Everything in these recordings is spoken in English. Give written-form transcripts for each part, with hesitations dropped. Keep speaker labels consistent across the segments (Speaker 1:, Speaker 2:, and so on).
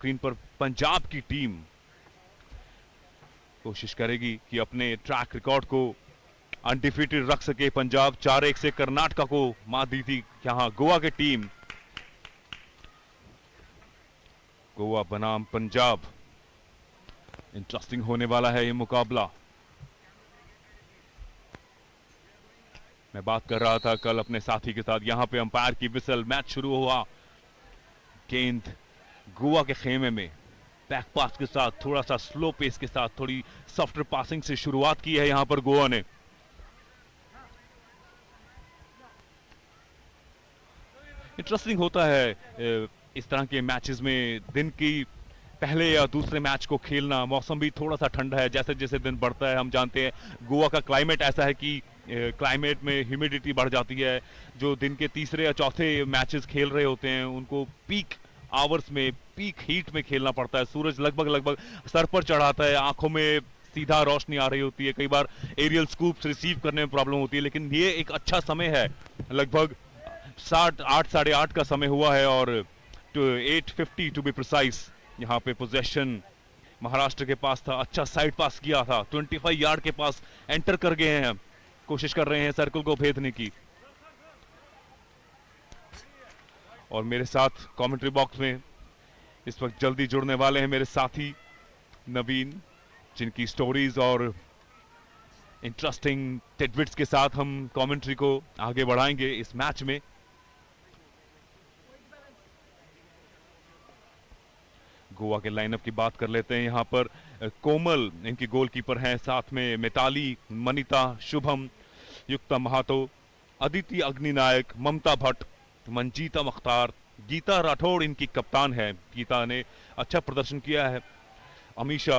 Speaker 1: Screen पर पंजाब की team कोशिश करेगी कि अपने ट्रैक रिकॉर्ड को अनडिफीटेड रख सके। पंजाब 4-1 से कर्नाटका को मात दी थी। यहां गोवा की टीम, गोवा बनाम पंजाब, इंटरेस्टिंग होने वाला है ये मुकाबला। मैं बात कर रहा था कल अपने साथी के साथ, यहां पे अंपायर की विसल, मैच शुरू हुआ। गेंद गोवा के खेमे में बैक पास के साथ, थोड़ा सा स्लो पेस के साथ, थोड़ी सॉफ्टर पासिंग से शुरुआत की है यहां पर गोवा ने। इंटरेस्टिंग होता है इस तरह के मैचेस में, दिन की पहले या दूसरे मैच को खेलना। मौसम भी थोड़ा सा ठंडा है, जैसे जैसे दिन बढ़ता है हम जानते हैं गोवा का क्लाइमेट ऐसा है कि क्लाइमेट में ह्यूमिडिटी बढ़ जाती है। जो दिन के तीसरे या चौथे मैचेस खेल रहे होते हैं उनको पीक आवर्स में, पीक हीट में खेलना पड़ता है। सूरज लगभग सर पर चढ़ाता है, आंखों में सीधा रोशनी आ रही होती है, कई बार एरियल स्कूप्स रिसीव करने में प्रॉब्लम होती है। लेकिन ये एक अच्छा समय है, लगभग 8:30 का समय हुआ है और 8:50 टू बी प्रिसाइज। यहाँ पे पोजेशन महाराष्ट्र के पास था, अच्छा साइड पास किया था, 25 यार्ड के पास एंटर कर गए हैं, कोशिश कर रहे हैं सर्कल को भेदने की। और मेरे साथ कमेंट्री बॉक्स में इस वक्त जल्दी जुड़ने वाले हैं मेरे साथी नवीन, जिनकी स्टोरीज और इंटरेस्टिंग टिडबिट्स के साथ हम कमेंट्री को आगे बढ़ाएंगे इस मैच में। गोवा के लाइनअप की बात कर लेते हैं। यहां पर कोमल इनकी गोलकीपर हैं, साथ में मिताली, मनीता, शुभम, युक्ता महातो, अदिति अग्निनायक, ममता भट्ट, मंजीता मुख्तार, गीता राठौड़ इनकी कप्तान है। गीता ने अच्छा प्रदर्शन किया है। अमीशा,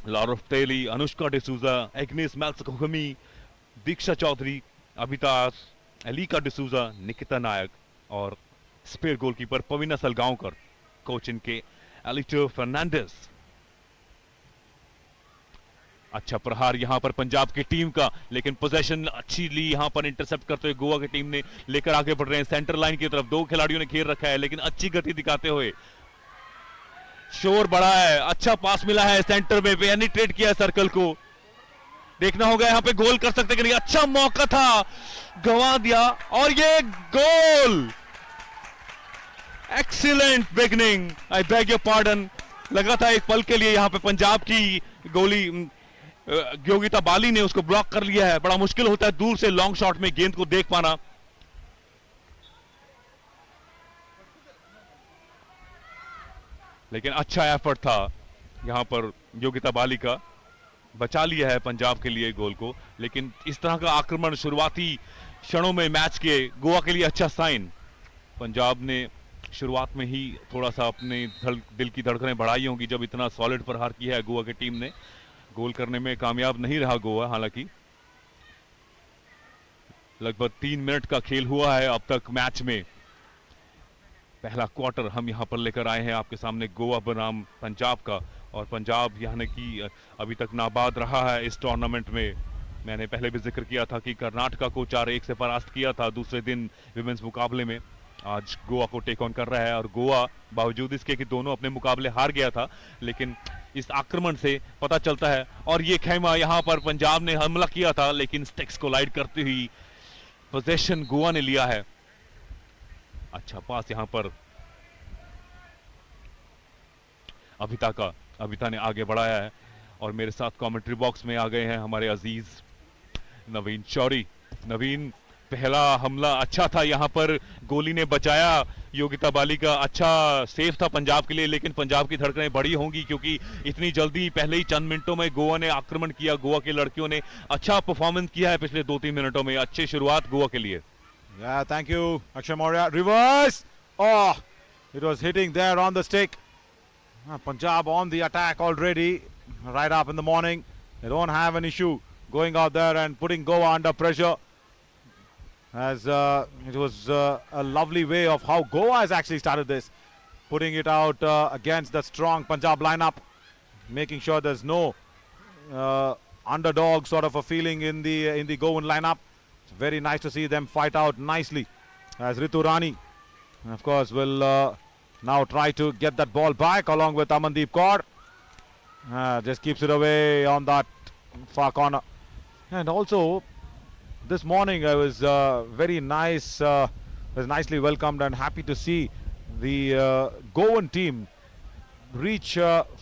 Speaker 1: लारोफ तेली, अनुष्का डिसूजा, एग्नेस मैल्सकोमी, दीक्षा चौधरी, अभितास, एलिका डिसूजा, निकिता नायक और स्पेयर गोलकीपर पवीना सलगांवकर, कोच इनके एलिटो फर्नांडिस। अच्छा प्रहार यहां पर पंजाब की टीम का, लेकिन पोजीशन अच्छी ली यहां पर इंटरसेप्ट करते हुए गोवा की टीम ने, लेकर आगे बढ़ रहे हैं सेंटर लाइन की तरफ। 2 खिलाड़ियों ने घेर रखा है लेकिन अच्छी गति दिखाते हुए, शोर बड़ा है, अच्छा पास मिला है सेंटर में, पेनिट्रेट किया है सर्कल को। देखना होगा यहां पे गोल कर सकते कि नहीं। अच्छा मौका था, गंवा दिया और ये गोल। Excellent beginning, I beg your pardon. लगा था एक पल के लिए यहां पे पंजाब की गोली योगिता बाली ने उसको ब्लॉक कर लिया है। बड़ा मुश्किल होता है दूर से लॉन्ग शॉट में गेंद को देख पाना। लेकिन अच्छा एफर्ट था यहां पर योगिता बाली का, बचा लिया है पंजाब के लिए गोल को। लेकिन इस तरह का आक्रमण शुरुआती क्षणों में मैच के गोवा के लिए अच्छा साइन। पंजाब ने शुरुआत में ही थोड़ा सा अपने दिल की धड़कनें बढ़ाई होंगी जब इतना सॉलिड प्रहार किया है गोवा की टीम ने। गोल करने में कामयाब नहीं रहा गोवा, हालांकि लगभग 3 मिनट का खेल हुआ है अब तक मैच में। पहला क्वार्टर हम यहां पर लेकर आए हैं आपके सामने गोवा बनाम पंजाब का, और पंजाब यानी कि अभी तक नाबाद रहा है इस टूर्नामेंट में। मैंने पहले भी जिक्र किया था कि कर्नाटका को 4-1 से परास्त किया था दूसरे दिन विमेंस मुकाबले में। आज गोवा को टेक ऑन कर रहा है और गोवा बावजूद इसके कि दोनों अपने मुकाबले हार गया था, लेकिन इस आक्रमण से पता चलता है। और ये खेमा यहां पर पंजाब ने हमला किया था लेकिन स्टिक्स को लाइड करती हुई पोजीशन गोवा ने लिया है। अच्छा पास यहां पर अभिता ने आगे बढ़ाया है। और मेरे साथ कमेंट्री बॉक्स में आ गए हैं हमारे अजीज नवीन चौरी। नवीन, पहला हमला अच्छा था यहां पर, गोली ने बचाया योगिता बाली का, अच्छा सेफ था पंजाब के लिए। लेकिन पंजाब की धड़कनें बड़ी होंगी क्योंकि इतनी जल्दी पहले ही चंद मिनटों में गोवा ने आक्रमण किया। गोवा के लड़कियों ने अच्छा परफॉर्मेंस किया है पिछले 2-3 मिनटों में। अच्छी शुरुआत गोवा के लिए।
Speaker 2: Thank you Akshay Maurya. Reverse, oh, it was hitting there on the stick. Punjab on the attack already, right up in the morning. They don't have an issue going out there and putting Goa under pressure. As it was a lovely way of how Goa has actually started this, putting it out against the strong Punjab lineup, making sure there's no underdog sort of a feeling in the Goan lineup. It's very nice to see them fight out nicely, as Ritu Rani, of course, will Now try to get that ball back along with Amandeep Kaur. Just keeps it away on that far corner. And also, this morning I was very nice, was nicely welcomed and happy to see the Goan team reach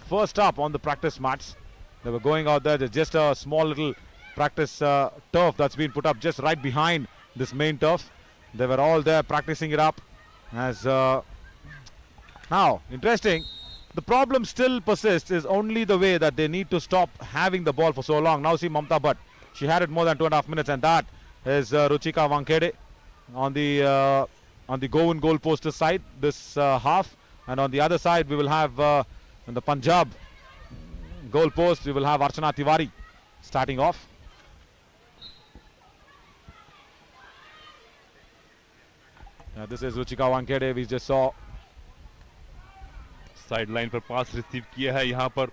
Speaker 2: first up on the practice mats. They were going out there. There's just a small little practice turf that's been put up just right behind this main turf. They were all there practicing it up. As now, interesting. The problem still persists is only the way that they need to stop having the ball for so long. Now see Mamta Bhatt. She had it more than 2.5 minutes, and that is Ruchika Wankhede on the Goan goal poster side this half. And on the other side, we will have in the Punjab goal post, we will have Archana Tiwari starting off. This is Ruchika Wankhede, we just saw.
Speaker 1: Side line पर पास receive किया है यहाँ पर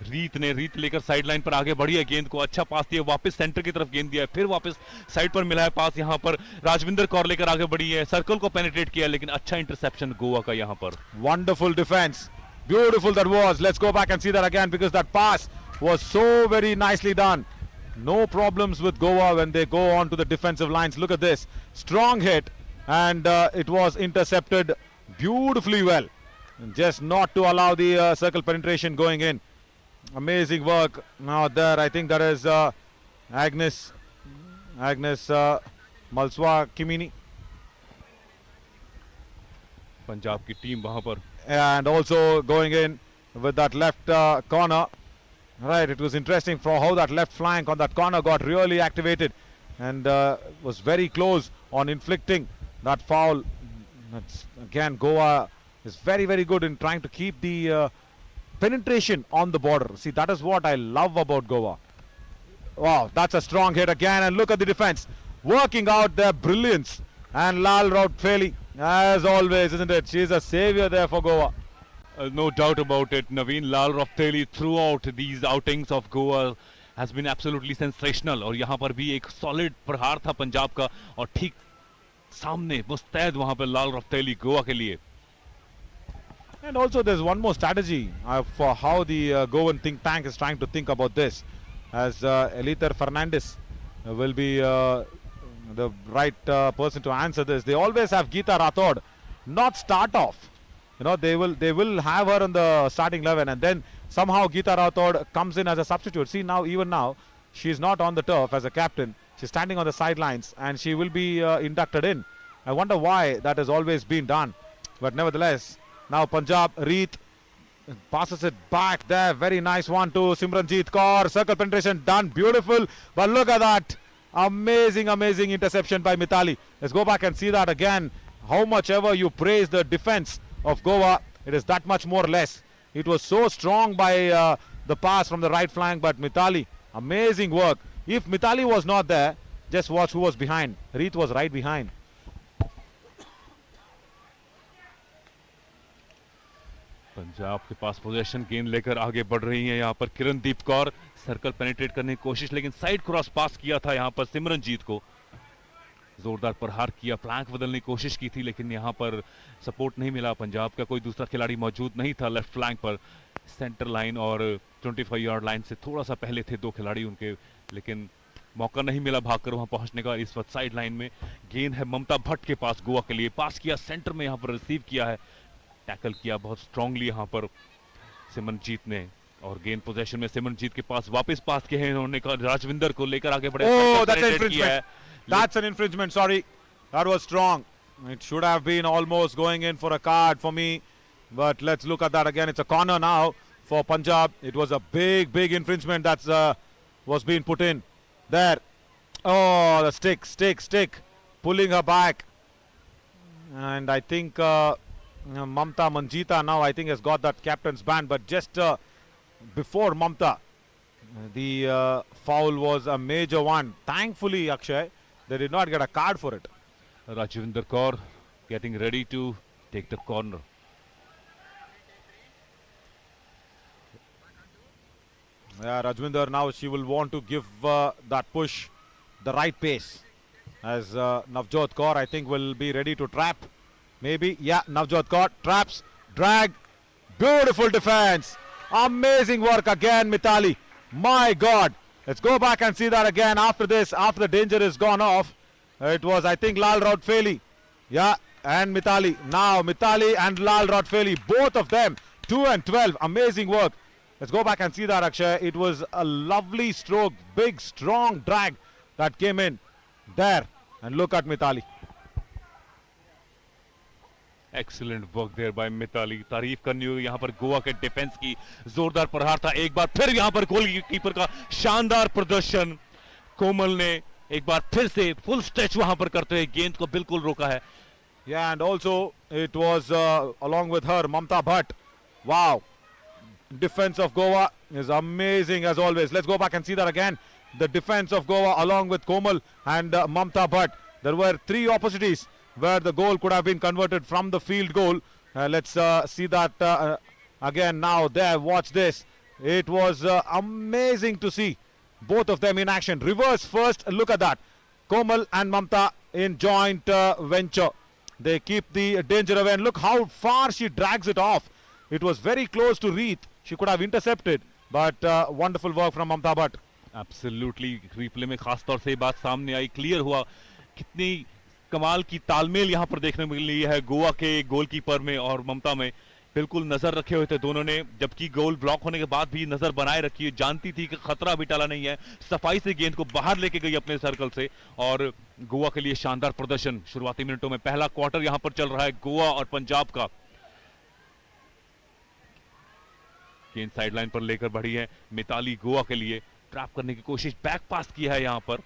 Speaker 1: रीत लेकर side line पर आगे बढ़ी है, गेंद को अच्छा पास दिया, वापस सेंटर की तरफ गेंद दिया, फिर वापस साइड पर मिला है पास, यहाँ पर राजविंदर कौर लेकर आगे बढ़ी है, सर्कल को पेनिट्रेट किया, लेकिन अच्छा इंटरसेप्शन गोवा का यहाँ पर.
Speaker 2: Wonderful defense, beautiful that was. Let's go back and see that again because that pass was so very nicely done. No problems with Goa when they go on to the defensive lines. Look at this, strong hit, and it was intercepted beautifully well. Just not to allow the circle penetration going in. Amazing work. Now there, I think that is Agnes Malswa Kimini.
Speaker 1: Punjab की team वहां पर.
Speaker 2: And also going in with that left corner. Right, it was interesting for how that left flank on that corner got really activated and was very close on inflicting that foul. That's, again, Goa is very, very good in trying to keep the penetration on the border. See, that is what I love about Goa. Wow, that's a strong hit again, and look at the defense working out their brilliance. And Lal Rautfeli, as always, isn't it? She's a savior there for Goa.
Speaker 1: No doubt about it. Naveen Lal Rautfeli throughout these outings of Goa has been absolutely sensational. और यहाँ पर भी एक solid प्रहार था पंजाब का, और ठीक सामने मुस्तैद वहाँ पर लाल रफ्तेली गोवा के लिए.
Speaker 2: And also there's one more strategy for how the Goan think tank is trying to think about this, as Elither Fernandez will be the right person to answer this. They always have Geeta Rathod not start off. You know, they will have her on the starting 11, and then somehow Geeta Rathod comes in as a substitute. See, now even now she's not on the turf as a captain. She's standing on the sidelines and she will be inducted in. I wonder why that has always been done, but nevertheless. Now Punjab, Reet passes it back there. Very nice one to Simranjeet Kaur. Circle penetration done. Beautiful. But look at that. Amazing, amazing interception by Mithali. Let's go back and see that again. How much ever you praise the defense of Goa, it is that much more less. It was so strong by the pass from the right flank, but Mithali, amazing work. If Mithali was not there, just watch who was behind. Reet was right behind.
Speaker 1: Punjab के पास position, गेंद लेकर आगे बढ़ रही है यहाँ पर Kirandeep Kaur. Circle penetrate करने की कोशिश, लेकिन साइड क्रॉस पास किया था यहाँ पर सिमरनजीत को. जोरदार प्रहार किया, फ्लैंक बदलने की कोशिश की थी, लेकिन यहाँ पर सपोर्ट नहीं मिला. पंजाब का कोई दूसरा खिलाड़ी मौजूद नहीं था लेफ्ट फ्लैंक पर. सेंटर लाइन और 25 यार्ड लाइन से थोड़ा सा पहले थे दो खिलाड़ी उनके, लेकिन मौका नहीं मिला भागकर वहां पहुंचने का. इस वक्त साइड लाइन में गेंद है ममता भट्ट के पास गोवा के लिए. पास किया सेंटर में, यहाँ पर रिसीव किया है, टैकल किया बहुत स्ट्रांगली यहाँ पर सिमरनजीत ने. और गेंद पोजीशन में सिमरनजीत के पास वापस पास किए हैं उन्होंने, राजविंदर को लेकर आगे बढ़े.
Speaker 2: Oh, that's an infringement. That's an infringement. Sorry, that was strong. It should have been almost going in for a card for me, but let's look at that again. It's a corner now for Punjab. It was a big, big infringement that's was being put in there. Oh, the stick, pulling her back, and I think Mamta Manjita now I think has got that captain's band, but just before Mamta, the foul was a major one. Thankfully, Akshay, they did not get a card for it.
Speaker 1: Rajavinder Kaur getting ready to take the corner.
Speaker 2: Yeah, Rajwinder now she will want to give that push the right pace, as Navjot Kaur I think will be ready to trap. Maybe, yeah, Navjot Kaur traps. drag, beautiful defense. Amazing work again, Mithali. My God. Let's go back and see that again after this, after the danger is gone off. It was, I think, Lal Rautfeli. Yeah, and Mithali. Now, Mithali and Lal Rautfeli, both of them, 2 and 12. Amazing work. Let's go back and see that, Akshay. It was a lovely stroke, big, strong drag that came in there. And look at Mithali.
Speaker 1: Excellent work there by Mithali. तारीफ करनी होगी यहाँ पर गोवा के defence की. जोरदार प्रहार था. एक बार फिर यहाँ पर गोलकीपर का शानदार प्रदर्शन. कोमल ने एक बार फिर से फुल स्ट्रेच वहां पर करते हुए गेंद को बिल्कुल रोका है.
Speaker 2: Yeah, and also it was along with her, Mamta Bhatt. Wow. Defense of Goa is amazing as always. Let's go back and see that again. The defense of Goa along with Komal and Mamta Bhatt. There were 3 opportunities where the goal could have been converted from the field goal. Let's see that again now there. Watch this. It was amazing to see both of them in action. Reverse first. Look at that. Komal and Mamta in joint venture. They keep the danger away. And look how far she drags it off. It was very close to Reeth. She could have intercepted. But wonderful work from Mamta Bhatt.
Speaker 1: Absolutely. Replay में खास तौर से ये बात सामने आई, clear हुआ कितनी कमाल की तालमेल यहां पर देखने को मिली है गोवा के गोलकीपर में और ममता में. बिल्कुल नजर रखे हुए थे दोनों ने, जबकि गोल ब्लॉक होने के बाद भी नजर बनाए रखी है. जानती थी कि खतरा अभी टला नहीं है. सफाई से गेंद को बाहर लेके गई अपने सर्कल से. और गोवा के लिए शानदार प्रदर्शन शुरुआती मिनटों में. पहला क्वार्टर यहां पर चल रहा है गोवा और पंजाब का. गेंद साइडलाइन पर लेकर बढ़ी है मिताली गोवा के लिए. ट्रैप करने की कोशिश, बैक पास किया है यहां पर.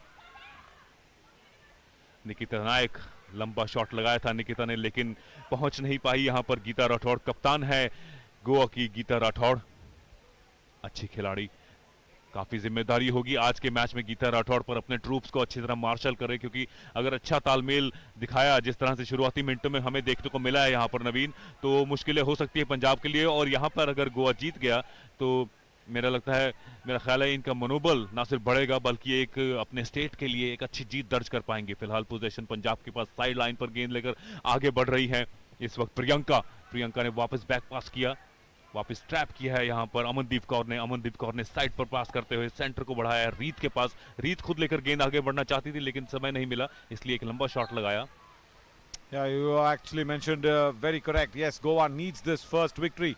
Speaker 1: निकिता नायक लंबा शॉट लगाया था निकिता ने, लेकिन पहुंच नहीं पाई यहां पर. गीता राठौड़ कप्तान है गोवा की. गीता राठौड़ अच्छी खिलाड़ी. काफी जिम्मेदारी होगी आज के मैच में गीता राठौड़ पर अपने ट्रूप्स को अच्छी तरह मार्शल करे, क्योंकि अगर अच्छा तालमेल दिखाया जिस तरह से शुरुआती मिनटों में हमें देखने को मिला है यहां पर नवीन, तो मुश्किलें हो सकती है पंजाब के लिए. और यहां पर अगर गोवा जीत गया तो मेरा लगता है, मेरा ख्याल है इनका मनोबल ना सिर्फ बढ़ेगा बल्कि एक अपने स्टेट के लिए एक अच्छी जीत दर्ज कर पाएंगे. फिलहाल पोजीशन पंजाब के पास. साइड लाइन पर गेंद लेकर आगे बढ़ रही है इस वक्त प्रियंका ने वापस बैक पास किया, वापस ट्रैप किया है यहां पर अमनदीप कौर ने साइड पर पास करते हुए सेंटर को बढ़ाया रीत के पास. रीत खुद लेकर गेंद आगे बढ़ना चाहती थी लेकिन समय नहीं मिला, इसलिए एक लंबा शॉट लगाया.
Speaker 2: Yeah, you actually mentioned very correct. Yes, Goa needs this first victory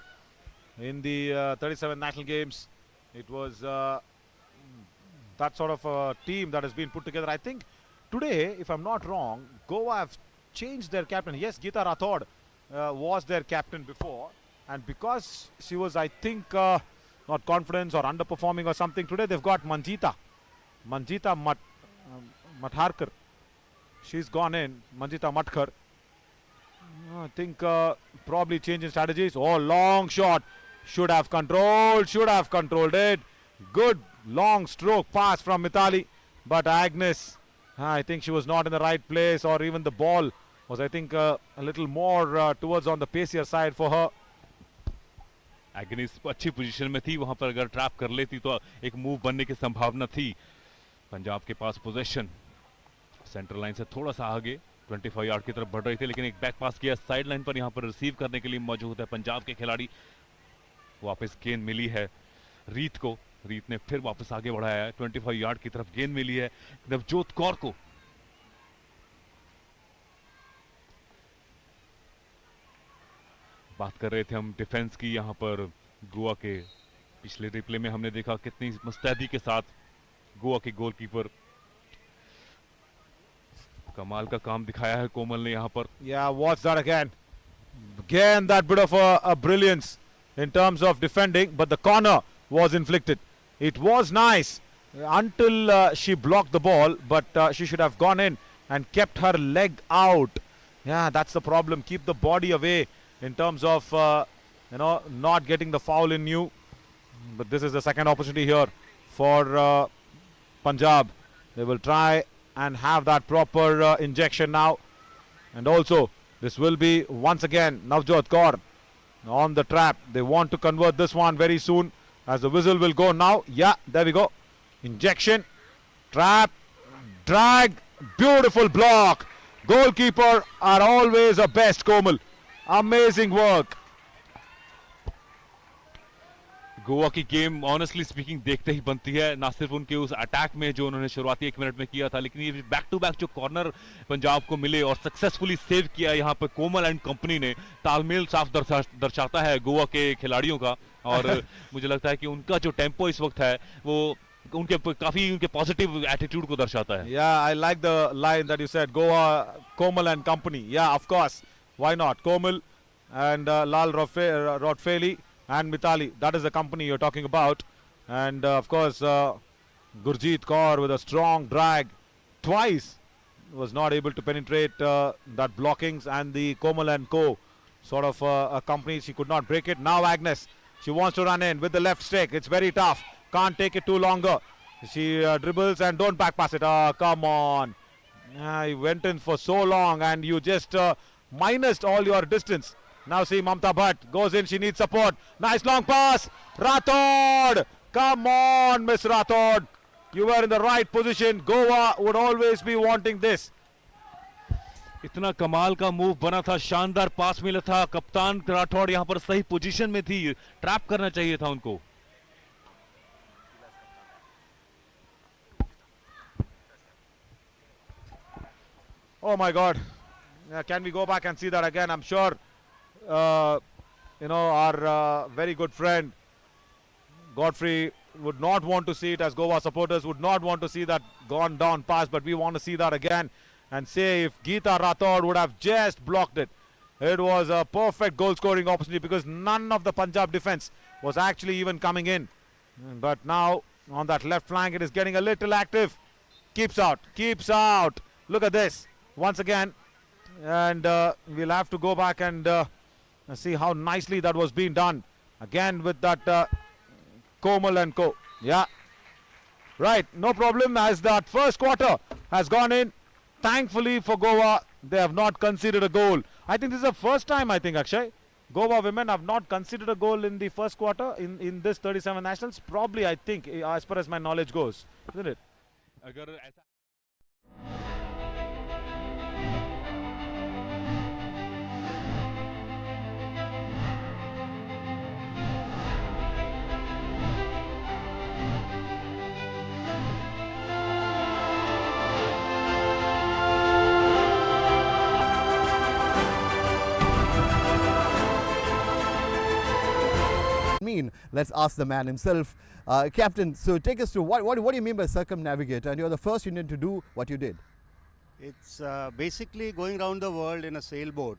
Speaker 2: in the 37 national games. It was that sort of a team that has been put together. I think today, if I'm not wrong, Goa have changed their captain. Yes, Geeta Rathod was their captain before, and because she was, I think, not confident or underperforming or something, today they've got Manjita Matharkar. She's gone in, Manjita Matkar. I think probably changing strategies. Oh, long shot. Should have controlled it. Good long stroke pass from Mithali. But Agnes, I think she was not in the right place, or even the ball was, I think, a little more towards on the pacier side for her.
Speaker 1: Ignis अच्छी position में थी, वहां पर अगर trap कर लेती तो एक मूव बनने की संभावना थी. पंजाब के पास पोजीशन सेंट्रल लाइन से थोड़ा सा आगे 25 यार्ड की तरफ बढ़ रही थी, लेकिन एक बैक पास किया साइड लाइन पर. यहां पर रिसीव करने के लिए मौजूद है पंजाब के खिलाड़ी. वापस गेंद मिली है रीत को. रीत ने फिर वापस आगे बढ़ाया है. 25 यार्ड की तरफ गेंद मिली है नवजोत कौर को. बात कर रहे थे हम डिफेंस की. यहां पर गोवा के पिछले रिप्ले में हमने देखा कितनी मुस्तैदी के साथ गोवा के गोलकीपर कमाल का काम दिखाया है कोमल ने यहां पर.
Speaker 2: Yeah, watch that again. Again, that bit of a brilliance in terms of defending, but the corner was inflicted. It was nice until she blocked the ball, but she should have gone in and kept her leg out. Yeah, that's the problem. Keep the body away in terms of not getting the foul in you. But this is the second opportunity here for Punjab. They will try and have that proper injection now. And also, this will be once again Navjot Kaur on the trap. They want to convert this one very soon, as the whistle will go now. Yeah, there we go. Injection, trap, drag, beautiful block. Goalkeeper are always a best, Komal. Amazing work.
Speaker 1: Goa की game honestly speaking देखते ही बनती है, ना सिर्फ उनके उस attack में जो उन्होंने शुरुआती 1 मिनट में किया था, लेकिन ये बैक टू बैक जो कॉर्नर पंजाब को मिले और सक्सेसफुली सेव किया यहाँ पे कोमल एंड कंपनी ने, तालमेल साफ दर्शाता है गोवा के खिलाड़ियों का। और मुझे लगता है कि उनका जो टेम्पो इस वक्त है वो काफी उनके पॉजिटिव एटीट्यूड को दर्शाता है।
Speaker 2: Yeah, I like the line that you said. Goa, Komal and company. Yeah, of course. Why not? Komal and Lal Rotfeli and Mitali. That is the company you're talking about. And of course, Gurjeet Kaur with a strong drag twice was not able to penetrate that blockings, and the Komal and Co. sort of a company. She could not break it. Now Agnes, she wants to run in with the left stick. It's very tough. Can't take it too longer. She dribbles and don't back pass it. Oh, come on. He went in for so long and you just minused all your distance. Now see Mamta Bhatt goes in. She needs support. Nice long pass. Rathod. Come on, Miss Rathod. You were in the right position. Goa would always be wanting this.
Speaker 1: इतना कमाल का move बना था, शानदार पास मिला था, कप्तान राठौड़ यहाँ पर सही पोजीशन में थी, ट्रैप करना चाहिए था उनको।
Speaker 2: Oh my God. Can we go back and see that again? I'm sure, our very good friend Godfrey would not want to see it, as Goa supporters would not want to see that gone down pass, but we want to see that again and say if Geeta Rathod would have just blocked it. It was a perfect goal scoring opportunity because none of the Punjab defense was actually even coming in. But now on that left flank it is getting a little active. Keeps out. Look at this once again, and we'll have to go back and see how nicely that was being done again with that Komal and Co. Yeah, right, no problem, as that first quarter has gone in. Thankfully for Goa, they have not conceded a goal. I think this is the first time, I think, Akshay, Goa women have not conceded a goal in the first quarter in this 37 nationals. Probably, I think, as far as my knowledge goes, isn't it?
Speaker 1: अगर ऐसा
Speaker 3: Let's ask the man himself. Captain, so take us through what do you mean by circumnavigate? And you're the first Indian to do what you did.
Speaker 4: It's basically going around the world in a sailboat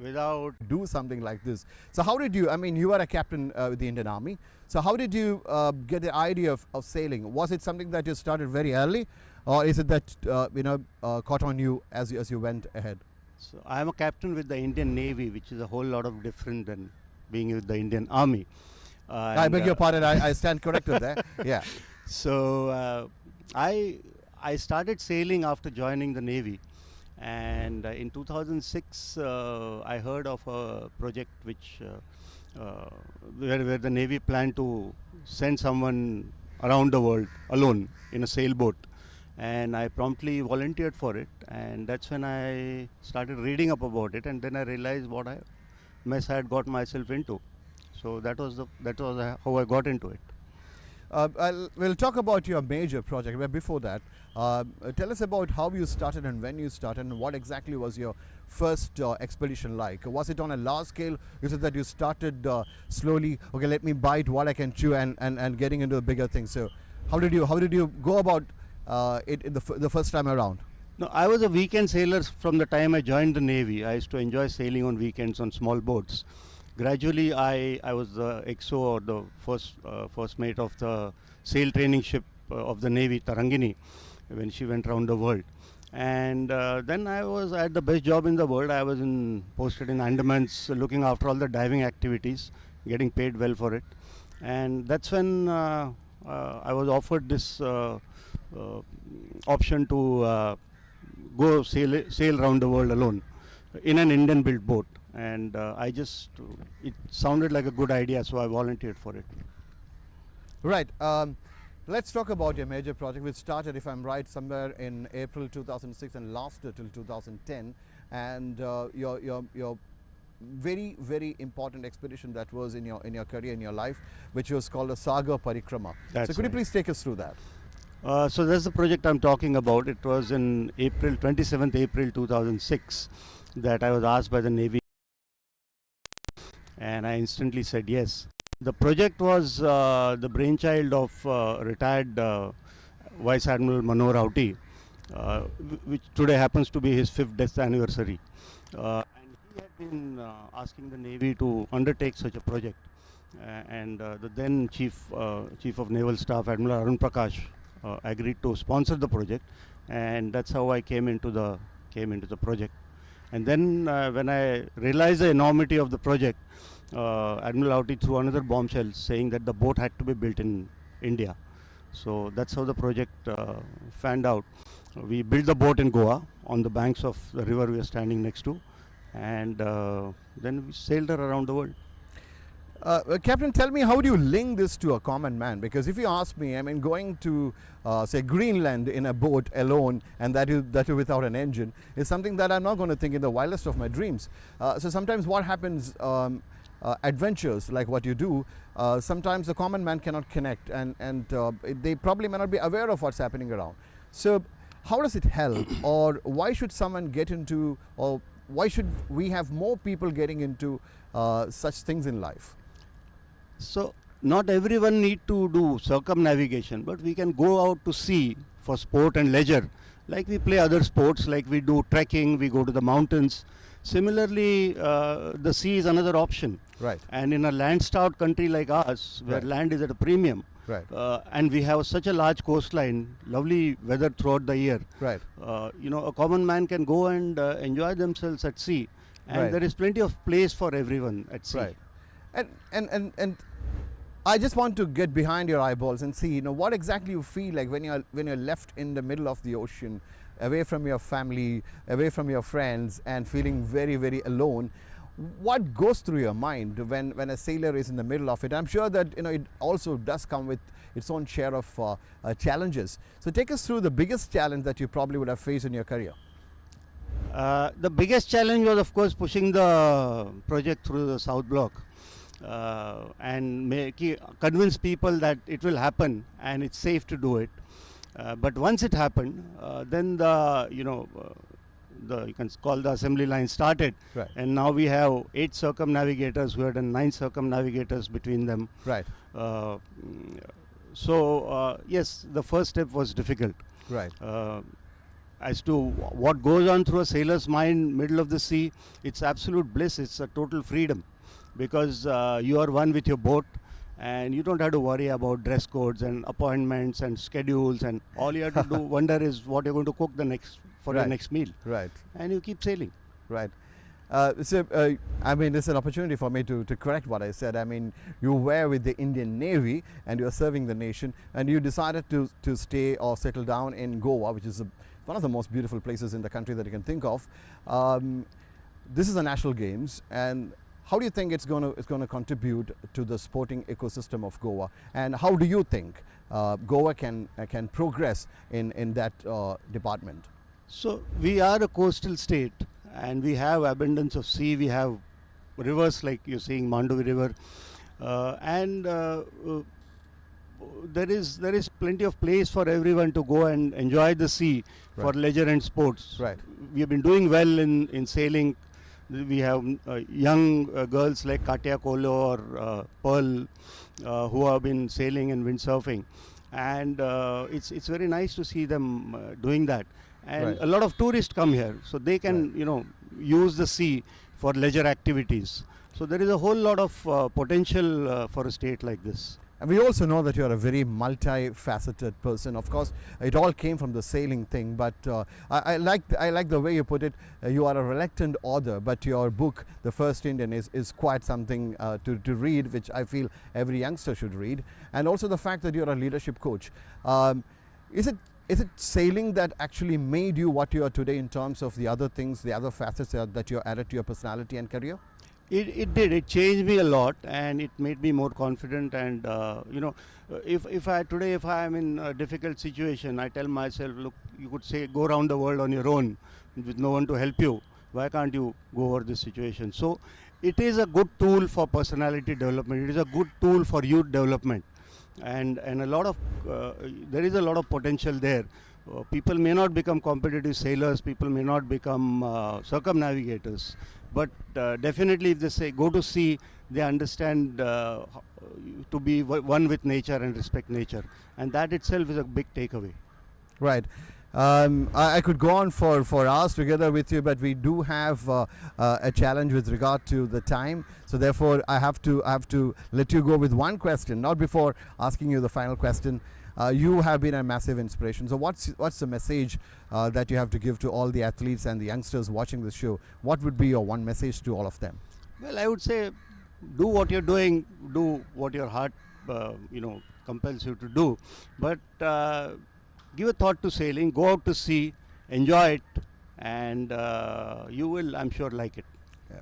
Speaker 4: without...
Speaker 3: Do something like this. So how did you, I mean, you are a captain with the Indian Army. So how did you get the idea of sailing? Was it something that you started very early? Or is it that, caught on you as you went ahead?
Speaker 4: So I am a captain with the Indian Navy, which is a whole lot of different than being with the Indian Army.
Speaker 3: I beg your pardon, I stand corrected there. Yeah.
Speaker 4: So I started sailing after joining the Navy, and in 2006 I heard of a project which where the Navy planned to send someone around the world alone in a sailboat, and I promptly volunteered for it, and that's when I started reading up about it, and then I realized what mess I had got myself into. So that was how I got into it.
Speaker 3: We'll talk about your major project, but before that, tell us about how you started and when you started and what exactly was your first expedition like. Was it on a large scale? You said that you started slowly, okay, let me bite what I can chew, and getting into the bigger things. So how did you go about it in the first time around?
Speaker 4: No, I was a weekend sailor from the time I joined the Navy. I used to enjoy sailing on weekends on small boats. Gradually, I was the XO, or the first mate of the sail training ship of the Navy, Tarangini, when she went around the world. And then I had the best job in the world. I was posted in Andamans, looking after all the diving activities, getting paid well for it. And that's when I was offered this option to go sail around the world alone in an Indian-built boat. And it sounded like a good idea, so I volunteered for it.
Speaker 3: Right. Let's talk about your major project, which started, if I'm right, somewhere in April 2006 and lasted till 2010. And your very, very important expedition that was in your career, in your life, which was called the Sagar Parikrama.
Speaker 4: That's
Speaker 3: so could you
Speaker 4: right.
Speaker 3: please take us through that?
Speaker 4: So that's the project I'm talking about. It was in April, 27th April 2006, that I was asked by the Navy, and I instantly said yes. The project was the brainchild of retired Vice Admiral Manohar Auti, which today happens to be his 5th death anniversary. And he had been asking the Navy to undertake such a project. And the then Chief of Naval Staff, Admiral Arun Prakash, agreed to sponsor the project, and that's how I came into the project. And then when I realized the enormity of the project, Admiral Auti threw another bombshell saying that the boat had to be built in India. So that's how the project fanned out. We built the boat in Goa on the banks of the river we are standing next to, and then we sailed her around the world.
Speaker 3: Captain, tell me, how do you link this to a common man? Because if you ask me, I mean, going to say Greenland in a boat alone, and that is without an engine, is something that I'm not going to think in the wildest of my dreams. So sometimes what happens, adventures like what you do, sometimes the common man cannot connect, and they probably may not be aware of what's happening around. So how does it help, or why should someone get into, or why should we have more people getting into such things in life?
Speaker 4: So not everyone need to do circumnavigation, but we can go out to sea for sport and leisure. Like we play other sports, like we do trekking, we go to the mountains. Similarly, the sea is another option.
Speaker 3: Right.
Speaker 4: And in a land-starved country like ours, where
Speaker 3: Right.
Speaker 4: land is at a premium,
Speaker 3: Right.
Speaker 4: and we have such a large coastline, lovely weather throughout the year,
Speaker 3: Right.
Speaker 4: a common man can go and enjoy themselves at sea. And
Speaker 3: Right.
Speaker 4: there is plenty of place for everyone at sea.
Speaker 3: Right. And I just want to get behind your eyeballs and see, what exactly you feel like when you're left in the middle of the ocean, away from your family, away from your friends, and feeling very, very alone. What goes through your mind when a sailor is in the middle of it? I'm sure that it also does come with its own share of challenges. So take us through the biggest challenge that you probably would have faced in your career.
Speaker 4: The biggest challenge was, of course, pushing the project through the South Block, and convince people that it will happen and it's safe to do it. But once it happened, then you can call the assembly line started.
Speaker 3: Right.
Speaker 4: And now we have 8 circumnavigators who had 9 circumnavigators between them.
Speaker 3: Right.
Speaker 4: Yes, the first step was difficult.
Speaker 3: Right.
Speaker 4: As to what goes on through a sailor's mind, middle of the sea, it's absolute bliss. It's a total freedom, because you are one with your boat, and you don't have to worry about dress codes and appointments and schedules, and all you have to do wonder is what you're going to cook for your
Speaker 3: Right.
Speaker 4: next meal,
Speaker 3: Right.
Speaker 4: and you keep sailing.
Speaker 3: Right. I mean, it's an opportunity for me to correct what I said. I mean, you were with the Indian Navy and you're serving the nation, and you decided to stay or settle down in Goa, which is one of the most beautiful places in the country that you can think of. This is the National Games, and how do you think it's going to contribute to the sporting ecosystem of Goa? And how do you think Goa can progress in that department?
Speaker 4: So we are a coastal state, and we have abundance of sea. We have rivers like you're seeing Mandovi River, and there is plenty of place for everyone to go and enjoy the sea for
Speaker 3: Right.
Speaker 4: leisure and sports.
Speaker 3: Right.
Speaker 4: We have been doing well in sailing. We have young girls like Katya Kolo or Pearl who have been sailing and windsurfing, and it's very nice to see them doing that. And
Speaker 3: Right.
Speaker 4: a lot of tourists come here, so they can use the sea for leisure activities. So there is a whole lot of potential for a state like this.
Speaker 3: And we also know that you're a very multifaceted person. Of course, it all came from the sailing thing, but I like the way you put it. You are a reluctant author, but your book, The First Indian, is quite something to read, which I feel every youngster should read. And also the fact that you're a leadership coach. Is it sailing that actually made you what you are today in terms of the other things, the other facets that you added to your personality and career?
Speaker 4: It did. It changed me a lot, and it made me more confident. And if I am in a difficult situation, I tell myself, look, you could say go around the world on your own with no one to help you. Why can't you go over this situation? So it is a good tool for personality development. It is a good tool for youth development, and a lot of there is a lot of potential there. People may not become competitive sailors. People may not become circumnavigators, but definitely if they say go to sea, they understand to be one with nature and respect nature, and that itself is a big takeaway.
Speaker 3: Right. I could go on for hours together with you, but we do have a challenge with regard to the time. So therefore, I have to let you go with one question, not before asking you the final question. You have been a massive inspiration. So what's the message that you have to give to all the athletes and the youngsters watching this show? What would be your one message to all of them?
Speaker 4: Well, I would say, do what you're doing, do what your heart, compels you to do. But give a thought to sailing, go out to sea, enjoy it, and you will, I'm sure, like it.
Speaker 3: Yeah.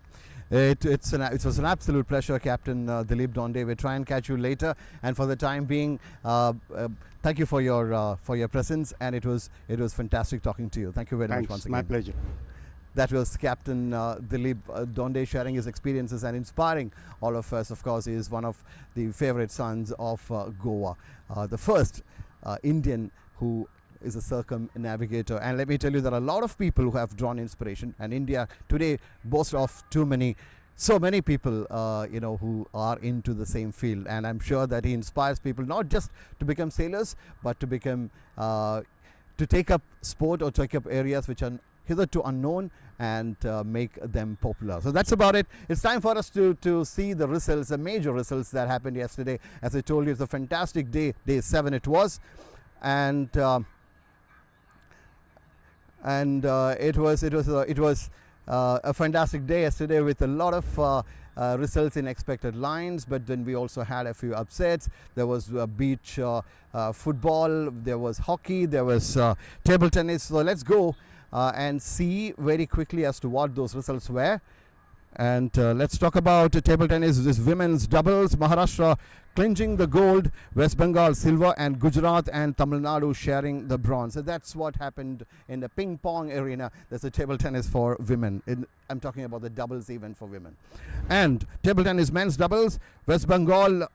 Speaker 3: It was an absolute pleasure, Captain Dilip Donde. We'll try and catch you later. And for the time being, thank you for your presence. And it was fantastic talking to you. Thank you very much once again.
Speaker 4: My pleasure.
Speaker 3: That was Captain Dilip Donde sharing his experiences and inspiring all of us. Of course, he is one of the favorite sons of Goa, the first Indian who is a circumnavigator. And let me tell you, there are a lot of people who have drawn inspiration, and India today boasts of so many people who are into the same field. And I'm sure that he inspires people not just to become sailors, but to become to take up sport or take up areas which are hitherto unknown and make them popular. So that's about it. It's time for us to see the results, the major results that happened yesterday. As I told you, it's a fantastic day. Day 7 it was. And it was a fantastic day yesterday with a lot of results in expected lines, but then we also had a few upsets. There was beach football, there was hockey, there was table tennis. So let's go and see very quickly as to what those results were. And let's talk about table tennis. This women's doubles, Maharashtra clinching the gold, West Bengal silver, and Gujarat and Tamil Nadu sharing the bronze. So that's what happened in the ping pong arena. There's a table tennis for women. I'm talking about the doubles event for women. And table tennis men's doubles, West Bengal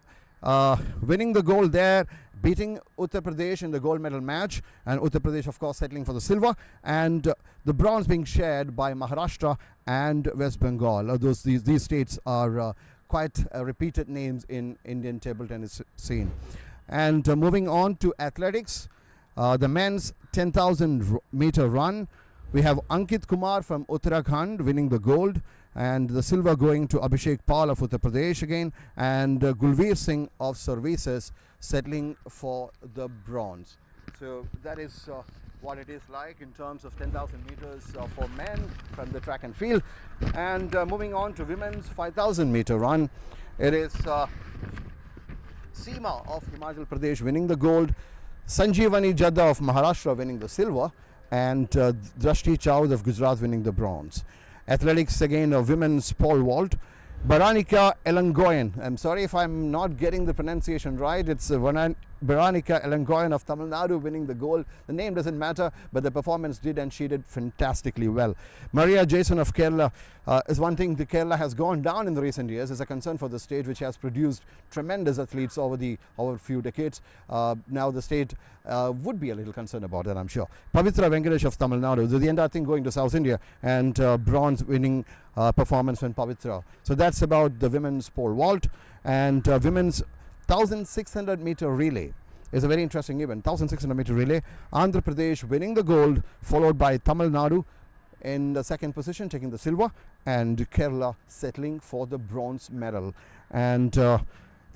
Speaker 3: winning the gold there, beating Uttar Pradesh in the gold medal match, and Uttar Pradesh of course settling for the silver, and the bronze being shared by Maharashtra and West Bengal. These states are quite repeated names in Indian table tennis scene. And moving on to athletics, the men's 10,000 meter run, we have Ankit Kumar from Uttarakhand winning the gold, and the silver going to Abhishek Pal of Uttar Pradesh again, and Gulveer Singh of Services settling for the bronze. So that is what it is like in terms of 10,000 meters for men from the track and field. And moving on to women's 5,000 meter run, it is Seema of Himachal Pradesh winning the gold, Sanjeevani Jadda of Maharashtra winning the silver, and Drashti Chaud of Gujarat winning the bronze. Athletics again, women's pole vault, Baranika Elangoyan. I'm sorry if I'm not getting the pronunciation right. It's Baranika Elangoyan of Tamil Nadu winning the gold. The name doesn't matter, but the performance did, and she did fantastically well. Maria Jason of Kerala is one thing. The Kerala has gone down in the recent years. It's a concern for the state, which has produced tremendous athletes over a few decades. Now the state would be a little concerned about that, I'm sure. Pavitra Venkatesh of Tamil Nadu, the entire thing going to South India, and bronze winning performance from Pavitra. So that's about the women's pole vault. And women's 1,600 meter relay is a very interesting event. 1,600 meter relay, Andhra Pradesh winning the gold, followed by Tamil Nadu in the second position taking the silver, and Kerala settling for the bronze medal. And the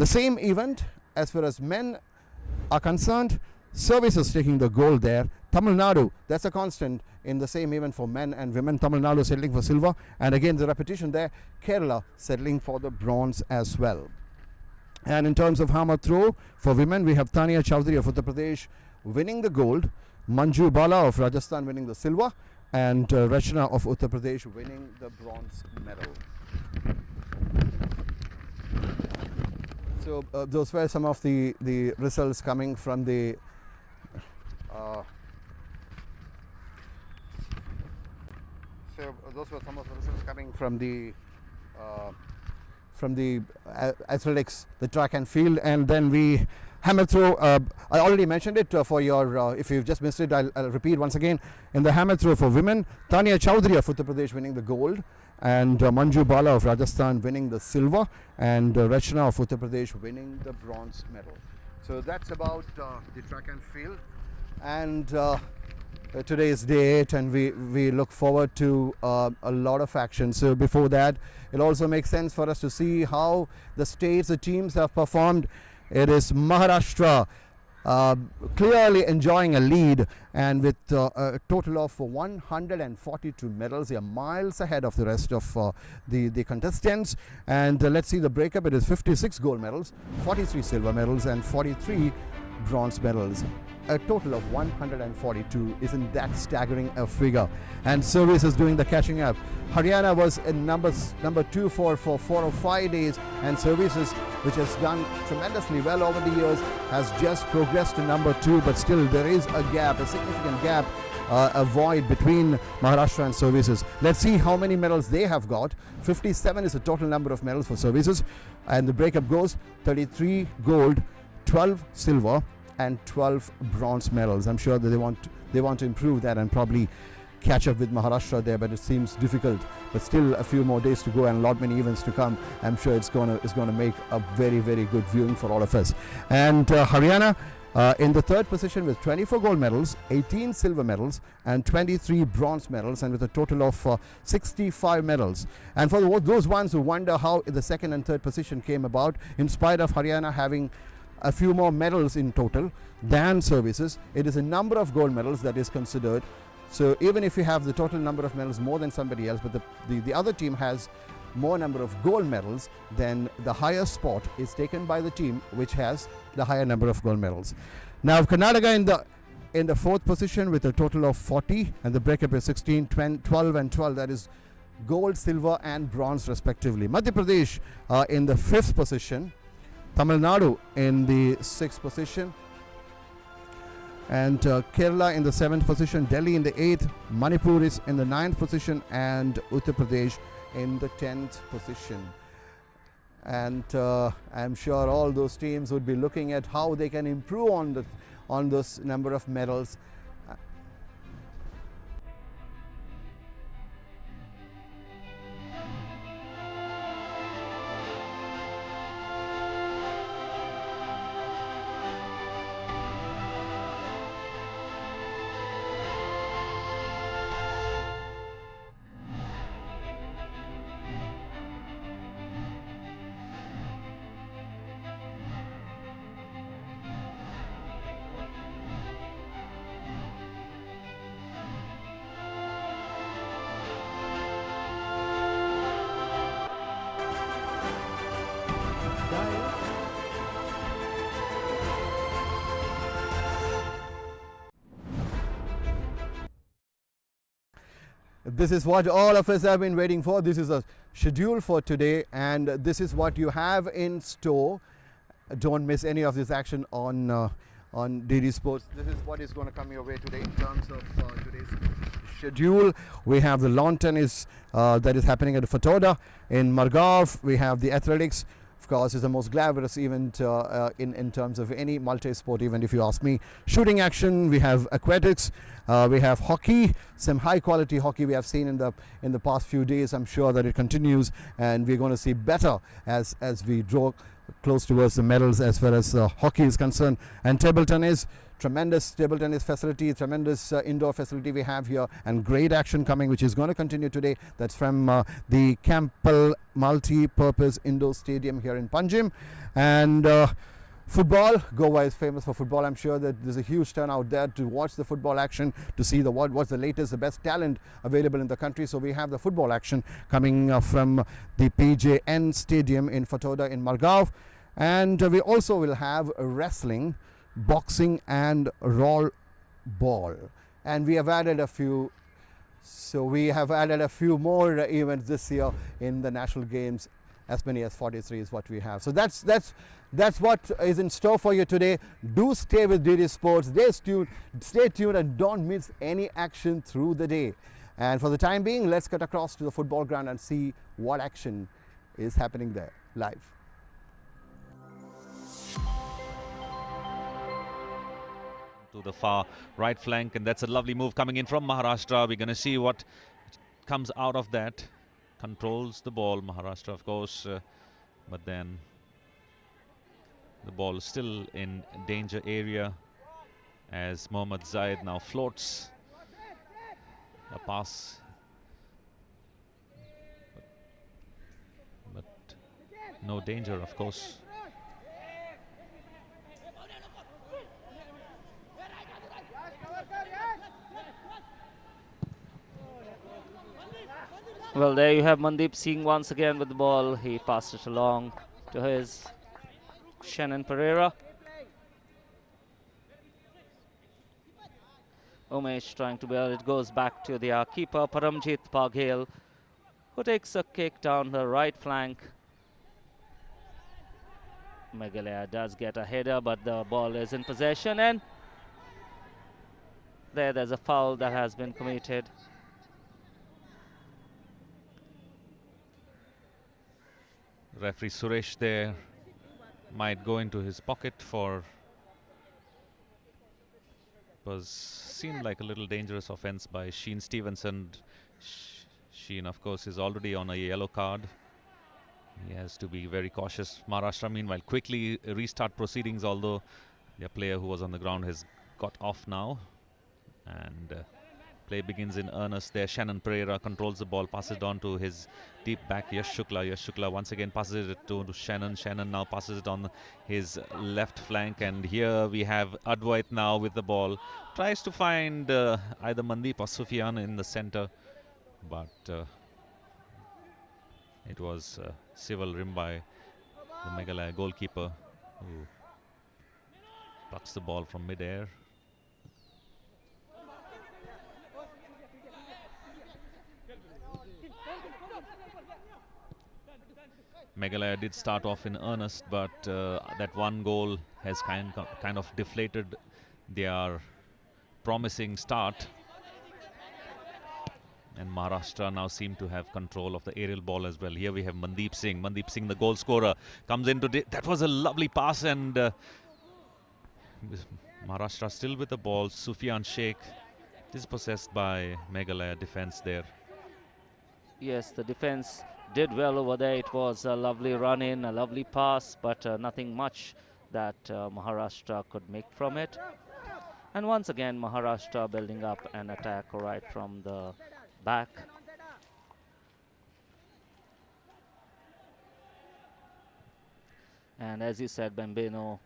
Speaker 3: same event as far as men are concerned, Services taking the gold there. Tamil Nadu, that's a constant in the same event for men and women. Tamil Nadu settling for silver, and again the repetition there, Kerala settling for the bronze as well. And in terms of hammer throw for women, we have Tania Chowdhury of Uttar Pradesh winning the gold, Manju Bala of Rajasthan winning the silver, and Rachna of Uttar Pradesh winning the bronze medal. So those were some of the results coming from the those were some of the results coming from the athletics, the track and field, and then we hammer throw. I already mentioned it for your. If you've just missed it, I'll repeat once again. In the hammer throw for women, Tania Chowdhury of Uttar Pradesh winning the gold, and Manju Bala of Rajasthan winning the silver, and Rachna of Uttar Pradesh winning the bronze medal. So that's about the track and field, and today is day 8, and we look forward to a lot of action. So before that, it also makes sense for us to see how the states, the teams have performed. It is Maharashtra clearly enjoying a lead, and with a total of 142 medals. They are miles ahead of the rest of the contestants. And let's see the breakup. It is 56 gold medals, 43 silver medals, and 43 bronze medals. A total of 142. Isn't that staggering a figure? And service is doing the catching up. Haryana was in number 2 for 4 or 5 days, and services, which has done tremendously well over the years, has just progressed to number 2, but still there is a gap, a significant gap, a void between Maharashtra and services. Let's see how many medals they have got. 57 is the total number of medals for services, and the breakup goes 33 gold, 12 silver, and 12 bronze medals. I'm sure that they want to improve that and probably catch up with Maharashtra there, but it seems difficult. But still a few more days to go and a lot many events to come. I'm sure it's going to make a very, very good viewing for all of us. And Haryana in the 3rd position with 24 gold medals, 18 silver medals, and 23 bronze medals, and with a total of 65 medals. And for those ones who wonder how the 2nd and 3rd position came about, in spite of Haryana having a few more medals in total than services, it is a number of gold medals that is considered. So even if you have the total number of medals more than somebody else, but the other team has more number of gold medals, then the higher spot is taken by the team which has the higher number of gold medals. Now Karnataka in the 4th position with a total of 40, and the breakup is 16, 12 and 12, that is gold, silver and bronze respectively. Madhya Pradesh in the 5th position, Tamil Nadu in the 6th position, and Kerala in the 7th position, Delhi in the 8th, Manipur is in the 9th position, and Uttar Pradesh in the 10th position. And I'm sure all those teams would be looking at how they can improve on this number of medals. This is what all of us have been waiting for. This is a schedule for today, and this is what you have in store. Don't miss any of this action on DD Sports. This is what is going to come your way today in terms of today's schedule. We have the lawn tennis that is happening at Fatoda. In Margaon, we have the athletics. Of course, it's the most glamorous event in terms of any multi-sport event, if you ask me. Shooting action, we have aquatics, we have hockey, some high-quality hockey we have seen in the past few days. I'm sure that it continues, and we're going to see better as we draw close towards the medals as far as hockey is concerned. And table tennis, tremendous table tennis facility, tremendous indoor facility we have here, and great action coming, which is going to continue today. That's from the Campbell Multi-Purpose Indoor Stadium here in Panjim. And football, Goa is famous for football. I'm sure that there's a huge turnout there to watch the football action, to see what's the latest, the best talent available in the country. So we have the football action coming from the PJN Stadium in Fatoda in Margaon. And we also will have wrestling, boxing and roll ball, and we have added a few. So we have added a few more events this year in the national games. As many as 43 is what we have. So that's what is in store for you today. Do stay with DD Sports. Stay tuned and don't miss any action through the day. And for the time being, let's cut across to the football ground and see what action is happening there live.
Speaker 1: To the far right flank, and that's a lovely move coming in from Maharashtra. We're going to see what comes out of that. Controls the ball, Maharashtra, of course, but then the ball is still in danger area as Mohammad Zaid now floats a pass, but no danger, of course.
Speaker 5: Well, there you have Mandeep Singh once again with the ball. He passed it along to his Shannon Pereira. Umesh trying to bail. It goes back to the keeper, Paramjit Paghel, who takes a kick down the right flank. Meghalaya does get a header, but the ball is in possession, and there's a foul that has been committed.
Speaker 1: Referee Suresh there might go into his pocket for, seemed like a little dangerous offense by Sheen Stevenson. Sheen, of course, is already on a yellow card. He has to be very cautious. Maharashtra, meanwhile, quickly restart proceedings, although their player who was on the ground has got off now. And play begins in earnest there. Shannon Pereira controls the ball, passes it on to his deep back, Yash Shukla. Yash Shukla once again passes it to Shannon. Shannon now passes it on his left flank. And here we have Advait now with the ball. Tries to find either Mandeep or Sufyan in the center. But it was Sival Rimbai, the Meghalaya goalkeeper, who plucks the ball from mid-air. Meghalaya did start off in earnest, but that one goal has kind of deflated their promising start. And Maharashtra now seem to have control of the aerial ball as well. Here we have Mandeep Singh. Mandeep Singh, the goal scorer, comes into that was a lovely pass, and Maharashtra still with the ball. Sufyan Sheikh dispossessed by Meghalaya defense there.
Speaker 5: Yes, the defense did well over there. It was a lovely run in, a lovely pass, but nothing much that Maharashtra could make from it. And once again, Maharashtra building up an attack right from the back. And as you said, Bambino,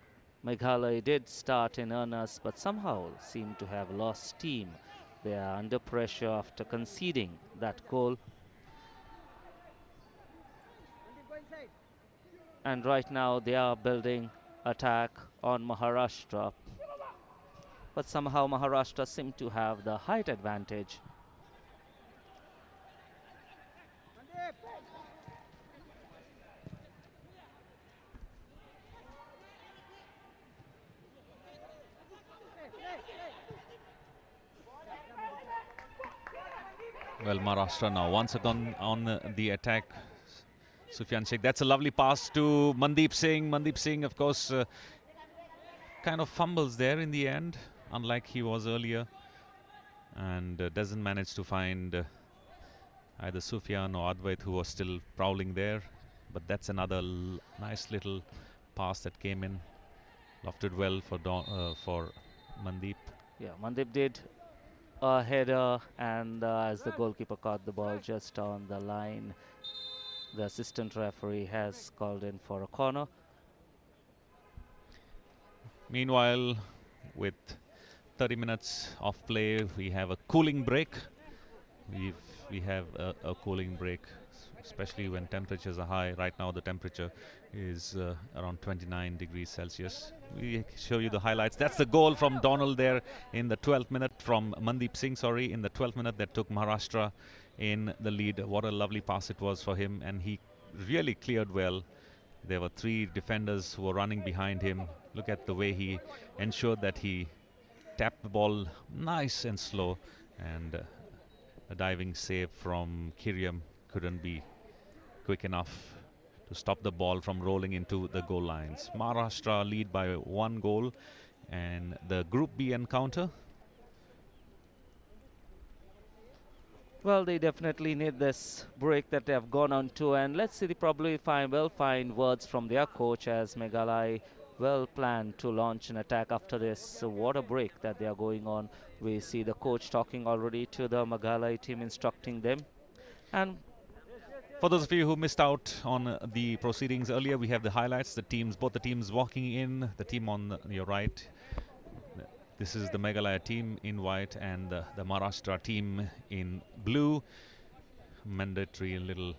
Speaker 5: Meghalaya did start in earnest, but somehow seem to have lost steam. They are under pressure after conceding that goal. And right now they are building attack on Maharashtra. But somehow Maharashtra seem to have the height advantage.
Speaker 1: Well, Maharashtra now once again on the attack. Sufyan Sheikh, that's a lovely pass to Mandeep Singh. Mandeep Singh, of course, kind of fumbles there in the end, unlike he was earlier, and doesn't manage to find either Sufyan or Advait, who was still prowling there. But that's another nice little pass that came in, lofted well for Mandeep.
Speaker 5: Yeah, Mandeep did a header, and as the goalkeeper caught the ball just on the line, the assistant referee has called in for a corner.
Speaker 1: Meanwhile, with 30 minutes of play, we have a cooling break. We have a cooling break, especially when temperatures are high. Right now the temperature is around 29 degrees Celsius. We show you the highlights. That's the goal from Donald there in the 12th minute, from Mandeep Singh, sorry, in the 12th minute, that took Maharashtra in the lead. What a lovely pass it was for him, and he really cleared well. There were three defenders who were running behind him. Look at the way he ensured that he tapped the ball nice and slow, and a diving save from Kiriam couldn't be quick enough.
Speaker 6: to stop the ball from rolling into the goal lines. Maharashtra lead by 1 goal, and the Group B encounter.
Speaker 5: Well, they definitely need this break that they have gone on to, and let's see, they probably will find words from their coach as Meghalaya well planned to launch an attack after this. So what a break that they are going on. We see the coach talking already to the Meghalaya team, instructing them. And
Speaker 6: for those of you who missed out on the proceedings earlier, we have the highlights. Both the teams walking in. The team on your right. This is the Meghalaya team in white and the Maharashtra team in blue. Mandatory little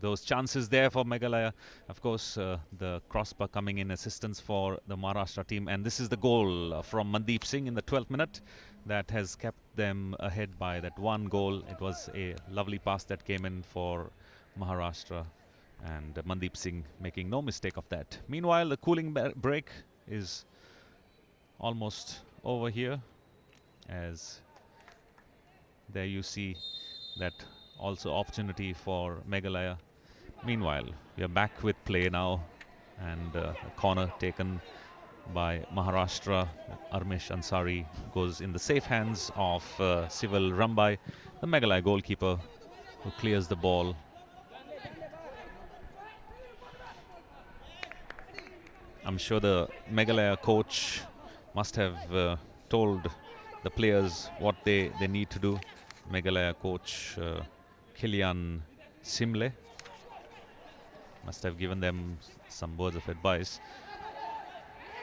Speaker 6: those chances there for Meghalaya. Of course, the crossbar coming in assistance for the Maharashtra team. And this is the goal from Mandeep Singh in the 12th minute that has kept them ahead by that 1 goal. It was a lovely pass that came in for Maharashtra, and Mandeep Singh making no mistake of that. Meanwhile, the cooling break is almost over here, as there you see that also opportunity for Meghalaya. Meanwhile, we are back with play now, and a corner taken by Maharashtra. Armish Ansari goes in the safe hands of Sival Rambai, the Meghalaya goalkeeper, who clears the ball. I'm sure the Meghalaya coach must have told the players what they need to do. Meghalaya coach Kilian Simle must have given them some words of advice.